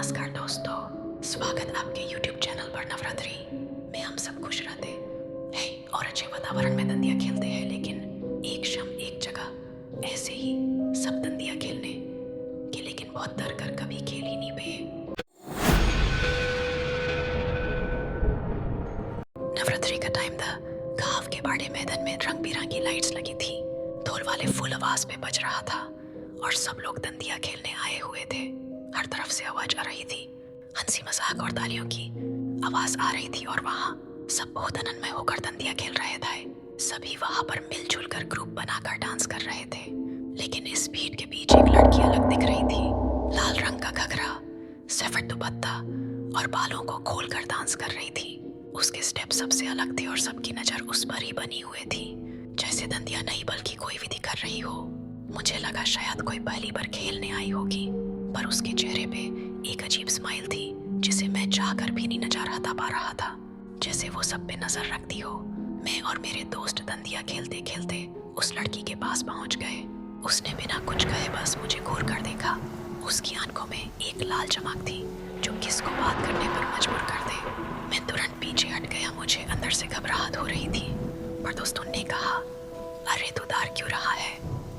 नमस्कार दोस्तों, स्वागत आपके YouTube चैनल पर नवरात्रि में। हम सब खुश रहते हैं और अच्छे वातावरण में दंदिया खेलते हैं, लेकिन एक शाम एक जगह ऐसे ही सब दंदिया खेलने के लेकिन बहुत डर कर कभी खेल ही नहीं पाए। नवरात्रि का टाइम था। गांव के बड़े मैदान में रंग बिरंगी लाइट्स लगी थी। ढोल वाले फुल आवाज पे बज रहा था और सब लोग दंदिया खेलने आए हुए थे। हर तरफ से आवाज आ रही थी, हंसी मजाक और तालियों की आवाज आ रही थी और वहाँ सब बहुत आनंदमय होकर दंदिया खेल रहे थे। सभी वहाँ पर मिलजुल कर ग्रुप बनाकर डांस कर रहे थे, लेकिन इस भीड़ के बीच एक लड़की अलग दिख रही थी। लाल रंग का घघरा, सफेद दुपट्टा और बालों को खोलकर डांस कर रही थी। उसके स्टेप सबसे अलग थे और सबकी नजर उस पर ही बनी हुई थी, जैसे दंदिया नहीं बल्कि कोई विधि कर रही हो। मुझे लगा शायद कोई पहली बार खेलने आई होगी, पर उसके चेहरे पे एक अजीब स्माइल थी जिसे मैं चाहकर भी नहीं नजर हटा पा रहा था, जैसे वो सब पे नजर रखती हो। मैं और मेरे दोस्त दंदिया खेलते खेलते उस लड़की के पास पहुंच गए। उसने बिना कुछ कहे बस मुझे घूर कर देखा। उसकी आंखों में एक लाल चमक थी जो किसको बात करने पर मजबूर कर दे। मैं तुरंत पीछे हट गया, मुझे अंदर से घबराहट हो रही थी। पर दोस्तों ने कहा, अरे तू डर क्यों रहा है,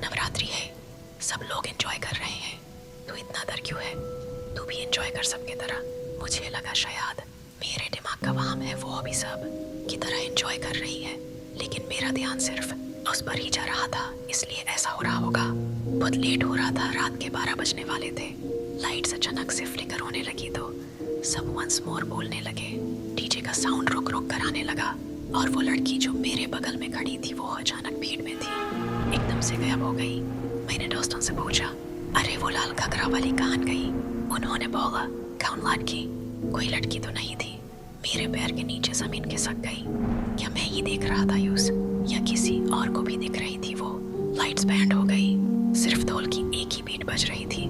नवरात्रि है, सब लोग एंजॉय कर रहे हैं, तू इतना डर क्यों है, तू भी एंजॉय कर सबके तरह। मुझे लगा शायद मेरे दिमाग का वहम है, वो भी सब की तरह एंजॉय कर रही है, लेकिन मेरा ध्यान सिर्फ उस पर ही जा रहा था, इसलिए ऐसा हो रहा होगा। बहुत लेट हो रहा था, रात के 12 बजने वाले थे। लाइट्स अचानक से फ्लिकर होने लगी तो सब वंस मोर बोलने लगे। डीजे का साउंड रुक रुक कर आने लगा और वो लड़की जो मेरे बगल में खड़ी थी वो अचानक भीड़ में थी, एकदम से गायब हो गई। मैंने दोस्तों से पूछा, अरे वो लाल घघरा वाली कहाँ गई? उन्होंने बोला, कौन लड़की? कोई लड़की तो नहीं थी। मेरे पैर के नीचे जमीन खिसक गई। क्या मैं ही देख रहा था यूज, या किसी और को भी दिख रही थी वो? लाइट्स बैंड हो गई, सिर्फ ढोल की एक ही बीट बज रही थी,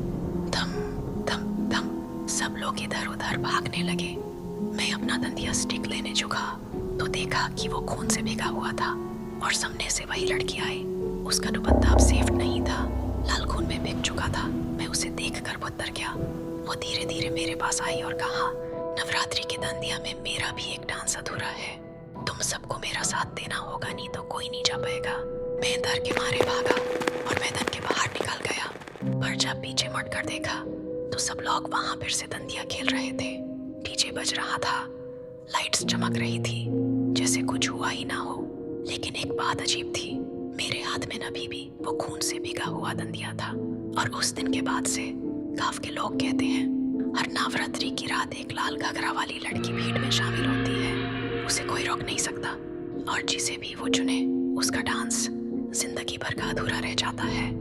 धम धम धम। सब लोग इधर उधर भागने लगे। मैं अपना दंदिया स्टिक लेने झुका तो देखा कि वो खून से भीगा हुआ था और सामने से वही लड़की आई। उसका दुपट्टा अब सेफ नहीं था, लाल खून में भीग चुका था। मैं उसे देखकर बहुत डर गया। वो धीरे धीरे मेरे पास आई और कहा, नवरात्रि के दंदिया में मेरा भी एक डांस अधूरा है, तुम सबको मेरा साथ देना होगा, नहीं तो कोई नहीं जा पाएगा। मैं डर के मारे भागा और मैदान के बाहर निकल गया, पर जब पीछे मुड़कर देखा तो सब लोग वहां फिर से दंदिया खेल रहे थे। डीजे बज रहा था, लाइट्स चमक रही थी, जैसे कुछ हुआ ही ना हो। लेकिन एक बात अजीब थी, मेरे हाथ में अभी भी वो खून से भीगा हुआ दंदिया था। और उस दिन के बाद से गांव के लोग कहते हैं, हर नवरात्रि की रात एक लाल घघरा वाली लड़की भीड़ में शामिल होती है, उसे कोई रोक नहीं सकता, और जिसे भी वो चुने उसका डांस जिंदगी भर का अधूरा रह जाता है।